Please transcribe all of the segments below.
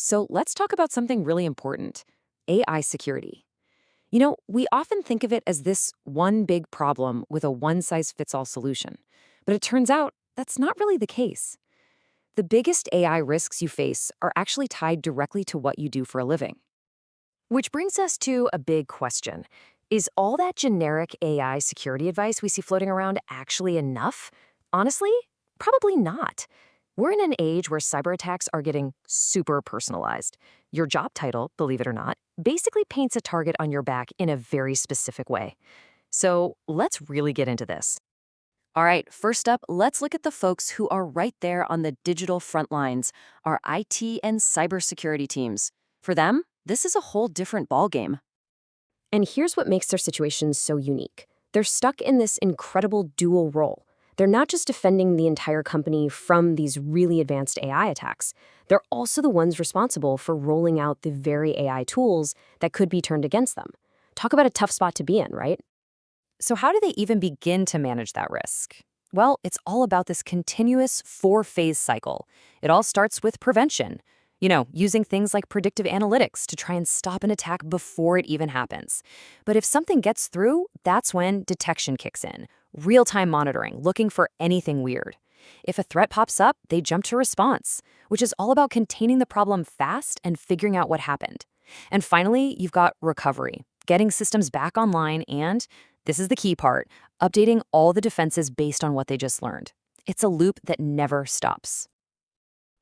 So let's talk about something really important: AI security. We often think of it as this one big problem with a one size fits all solution. But it turns out that's not really the case. The biggest AI risks you face are actually tied directly to what you do for a living. Which brings us to a big question. Is all that generic AI security advice we see floating around actually enough? Honestly, probably not. We're in an age where cyber attacks are getting super personalized. Your job title, believe it or not, basically paints a target on your back in a very specific way. So let's really get into this. All right, first up, let's look at the folks who are right there on the digital front lines, our IT and cybersecurity teams. For them, this is a whole different ballgame. And here's what makes their situation so unique. They're stuck in this incredible dual role. They're not just defending the entire company from these really advanced AI attacks. They're also the ones responsible for rolling out the very AI tools that could be turned against them. Talk about a tough spot to be in, right? So how do they even begin to manage that risk? Well, it's all about this continuous four-phase cycle. It all starts with prevention. Using things like predictive analytics to try and stop an attack before it even happens. But if something gets through, that's when detection kicks in. Real-time monitoring, looking for anything weird. If a threat pops up, they jump to response, which is all about containing the problem fast and figuring out what happened. And finally, you've got recovery, getting systems back online and, this is the key part, updating all the defenses based on what they just learned. It's a loop that never stops.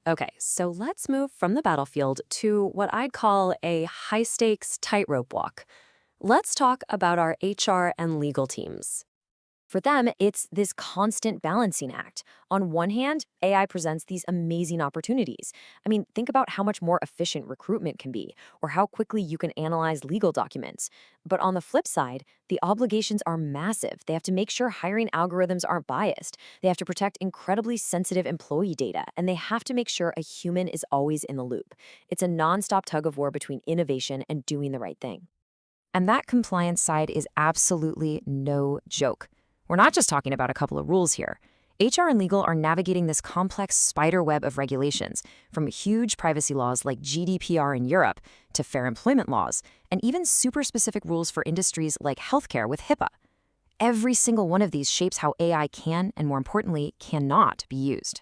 Okay, so let's move from the battlefield to what I'd call a high-stakes tightrope walk. Let's talk about our HR and legal teams. For them, it's this constant balancing act. On one hand, AI presents these amazing opportunities. Think about how much more efficient recruitment can be, or how quickly you can analyze legal documents. But on the flip side, the obligations are massive. They have to make sure hiring algorithms aren't biased. They have to protect incredibly sensitive employee data, and they have to make sure a human is always in the loop. It's a nonstop tug of war between innovation and doing the right thing. And that compliance side is absolutely no joke. We're not just talking about a couple of rules here. HR and legal are navigating this complex spider web of regulations, from huge privacy laws like GDPR in Europe to fair employment laws, and even super specific rules for industries like healthcare with HIPAA. Every single one of these shapes how AI can, and more importantly, cannot be used.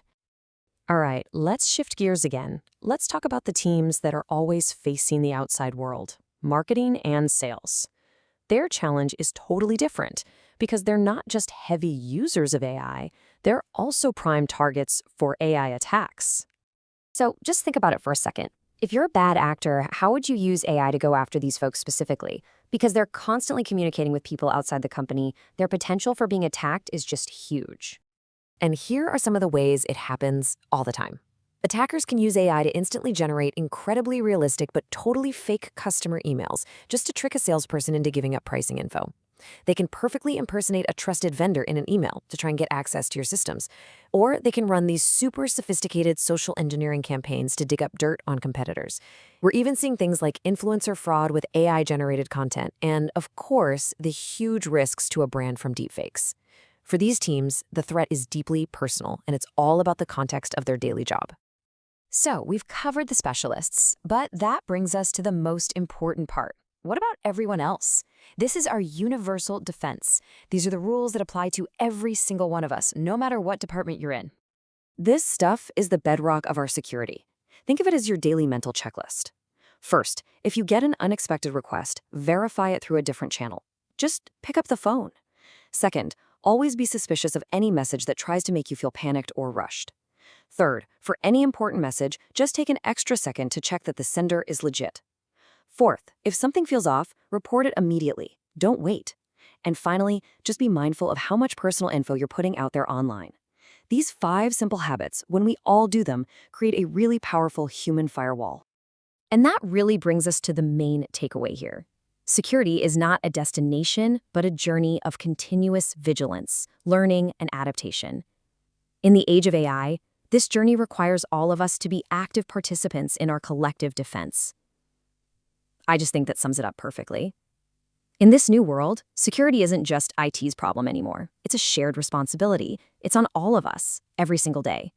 All right, let's shift gears again. Let's talk about the teams that are always facing the outside world: marketing and sales. Their challenge is totally different because they're not just heavy users of AI, they're also prime targets for AI attacks. So just think about it for a second. If you're a bad actor, how would you use AI to go after these folks specifically? Because they're constantly communicating with people outside the company, their potential for being attacked is just huge. And here are some of the ways it happens all the time. Attackers can use AI to instantly generate incredibly realistic but totally fake customer emails just to trick a salesperson into giving up pricing info. They can perfectly impersonate a trusted vendor in an email to try and get access to your systems. Or they can run these super sophisticated social engineering campaigns to dig up dirt on competitors. We're even seeing things like influencer fraud with AI-generated content, and of course, the huge risks to a brand from deepfakes. For these teams, the threat is deeply personal, and it's all about the context of their daily job. So we've covered the specialists, but that brings us to the most important part. What about everyone else? This is our universal defense. These are the rules that apply to every single one of us, no matter what department you're in. This stuff is the bedrock of our security. Think of it as your daily mental checklist. First, if you get an unexpected request, verify it through a different channel. Just pick up the phone. Second, always be suspicious of any message that tries to make you feel panicked or rushed. Third, for any important message, just take an extra second to check that the sender is legit. Fourth, if something feels off, report it immediately. Don't wait. And finally, just be mindful of how much personal info you're putting out there online. These 5 simple habits, when we all do them, create a really powerful human firewall. And that really brings us to the main takeaway here. Security is not a destination, but a journey of continuous vigilance, learning, and adaptation. In the age of AI, this journey requires all of us to be active participants in our collective defense. I just think that sums it up perfectly. In this new world, security isn't just IT's problem anymore. It's a shared responsibility. It's on all of us, every single day.